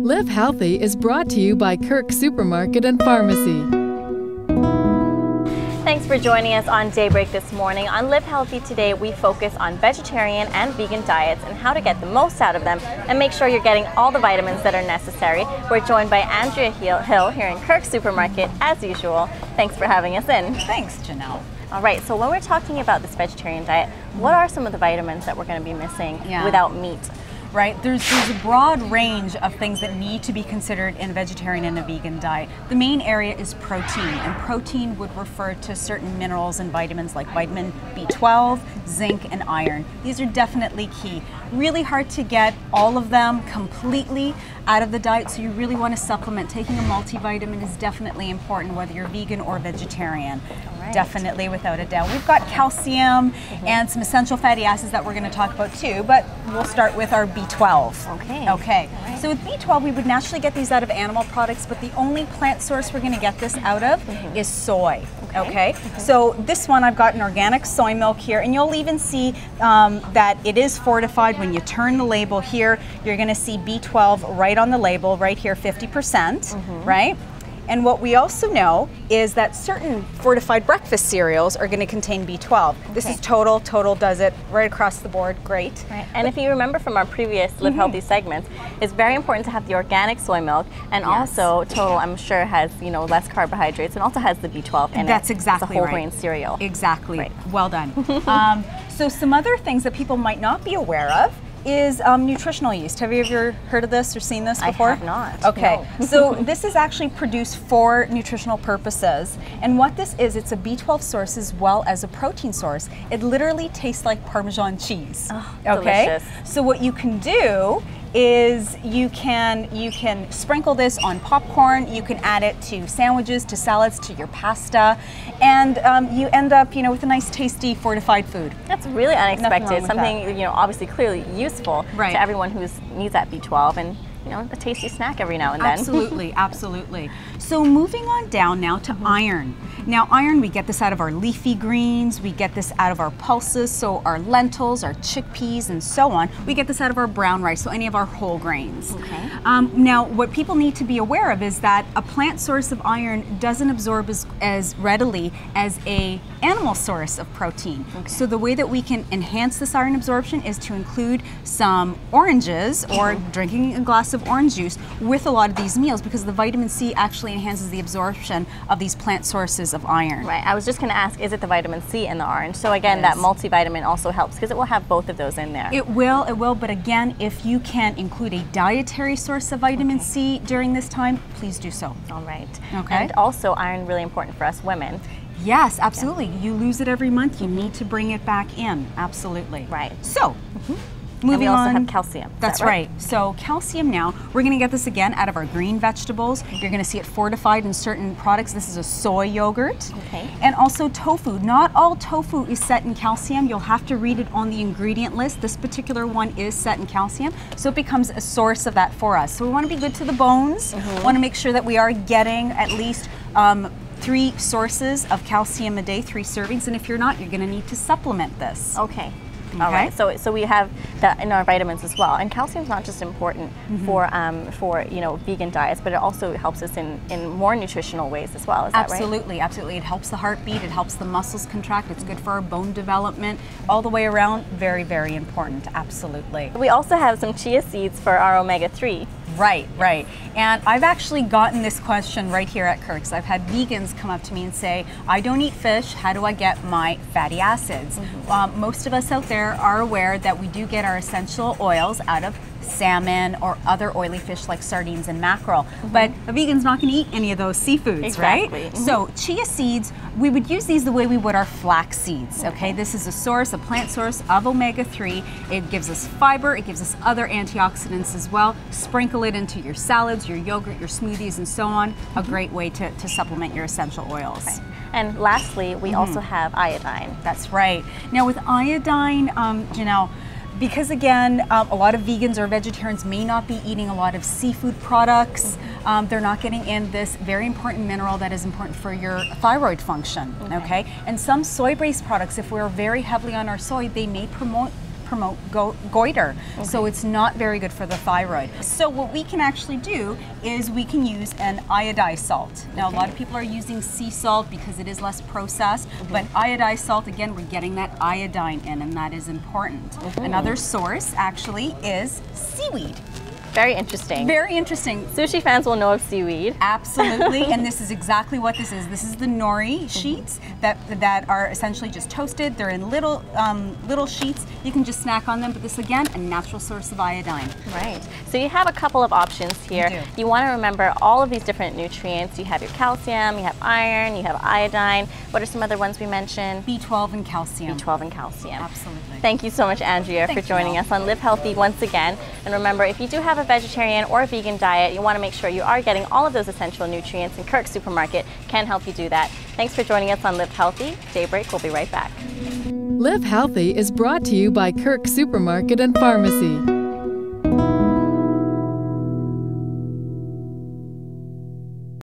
Live Healthy is brought to you by Kirk Supermarket and Pharmacy. Thanks for joining us on Daybreak this morning. On Live Healthy today, we focus on vegetarian and vegan diets and how to get the most out of them and make sure you're getting all the vitamins that are necessary. We're joined by Andrea Hill here in Kirk Supermarket, as usual. Thanks for having us in. Thanks, Janelle. All right, so when we're talking about this vegetarian diet, what are some of the vitamins that we're going to be missing without meat? Right, there's a broad range of things that need to be considered in a vegetarian and a vegan diet. The main area is protein, and protein would refer to certain minerals and vitamins like vitamin B12, zinc, and iron. These are definitely key. Really hard to get all of them completely out of the diet, so you really want to supplement. Taking a multivitamin is definitely important, whether you're vegan or vegetarian. Right. Definitely, without a doubt. We've got calcium and some essential fatty acids that we're going to talk about too, but we'll start with our B12. Okay. Right. So with B12, we would naturally get these out of animal products, but the only plant source we're going to get this out of is soy. Okay. So this one, I've got an organic soy milk here, and you'll even see that it is fortified. When you turn the label here, you're going to see B12 right on the label, right here, 50%, right? And what we also know is that certain fortified breakfast cereals are going to contain B12. This is Total. Total does it right across the board. Great. Right. And if you remember from our previous Live Healthy segments, it's very important to have the organic soy milk, and also Total, I'm sure, has less carbohydrates and also has the B12 in it. That's exactly it's a whole grain cereal. Exactly. Right. Well done. So some other things that people might not be aware of is nutritional yeast. Have you ever heard of this or seen this before? I have not. Okay, no. So this is actually produced for nutritional purposes, and what this is, it's a B12 source as well as a protein source. It literally tastes like Parmesan cheese. Oh, okay, delicious. So what you can do is you can sprinkle this on popcorn, you can add it to sandwiches, to salads, to your pasta, and you end up with a nice tasty fortified food. That's really unexpected. Something obviously clearly useful to everyone who needs that B12, and a tasty snack every now and then. Absolutely, absolutely. So moving on down now to iron. Now iron, we get this out of our leafy greens, we get this out of our pulses, so our lentils, our chickpeas, and so on. We get this out of our brown rice, so any of our whole grains. Okay. Now what people need to be aware of is that a plant source of iron doesn't absorb as readily as a animal source of protein. So the way that we can enhance this iron absorption is to include some oranges or drinking a glass of orange juice with a lot of these meals, because the vitamin C actually enhances the absorption of these plant sources of iron. Right, I was just going to ask, is it the vitamin C in the orange? So again, that multivitamin also helps because it will have both of those in there. It will, but again, if you can include a dietary source of vitamin C during this time, please do so. All right. Okay. And also iron, really important for us women. Yes, absolutely. You lose it every month, you need to bring it back in. Absolutely. Right. So, moving on. We also have calcium. That's right. So calcium now, we're going to get this again out of our green vegetables. You're going to see it fortified in certain products. This is a soy yogurt. Okay. And also tofu. Not all tofu is set in calcium. You'll have to read it on the ingredient list. This particular one is set in calcium, so it becomes a source of that for us. So we want to be good to the bones. We want to make sure that we are getting at least 3 sources of calcium a day, 3 servings, and if you're not, you're going to need to supplement this. Okay. All right. So we have that in our vitamins as well, and calcium is not just important for vegan diets, but it also helps us in more nutritional ways as well. Is that right? Absolutely, absolutely. It helps the heartbeat. It helps the muscles contract. It's good for our bone development. All the way around, very, very important. Absolutely. We also have some chia seeds for our omega-3. Right, right. And I've actually gotten this question right here at Kirk's. I've had vegans come up to me and say, I don't eat fish, how do I get my fatty acids? Most of us out there are aware that we do get our essential oils out of salmon or other oily fish like sardines and mackerel, but a vegan's not going to eat any of those seafoods, right? So chia seeds, we would use these the way we would our flax seeds, okay? This is a source, a plant source of omega-3. It gives us fiber, it gives us other antioxidants as well. Sprinkle it into your salads, your yogurt, your smoothies, and so on. A great way to supplement your essential oils. Right. And lastly, we also have iodine. That's right. Now with iodine, Janelle, because again, a lot of vegans or vegetarians may not be eating a lot of seafood products. They're not getting in this very important mineral that is important for your thyroid function, okay? And some soy-based products, if we're very heavily on our soy, they may promote promote goiter. So it's not very good for the thyroid. So what we can actually do is we can use an iodized salt. Now a lot of people are using sea salt because it is less processed, but iodized salt, again, we're getting that iodine in, and that is important. Another source actually is seaweed. Very interesting. Very interesting. Sushi fans will know of seaweed. Absolutely, and this is exactly what this is. This is the nori sheets that are essentially just toasted. They're in little little sheets. You can just snack on them, but this again, a natural source of iodine. Right. So you have a couple of options here. You do. You want to remember all of these different nutrients. You have your calcium, you have iron, you have iodine. What are some other ones we mentioned? B12 and calcium. B12 and calcium. Absolutely. Thank you so much, Andrea, for joining us on Live Healthy once again. And remember, if you do have a vegetarian or a vegan diet, you want to make sure you are getting all of those essential nutrients, and Kirk Supermarket can help you do that. Thanks for joining us on Live Healthy. Daybreak will be right back. Live Healthy is brought to you by Kirk Supermarket and Pharmacy.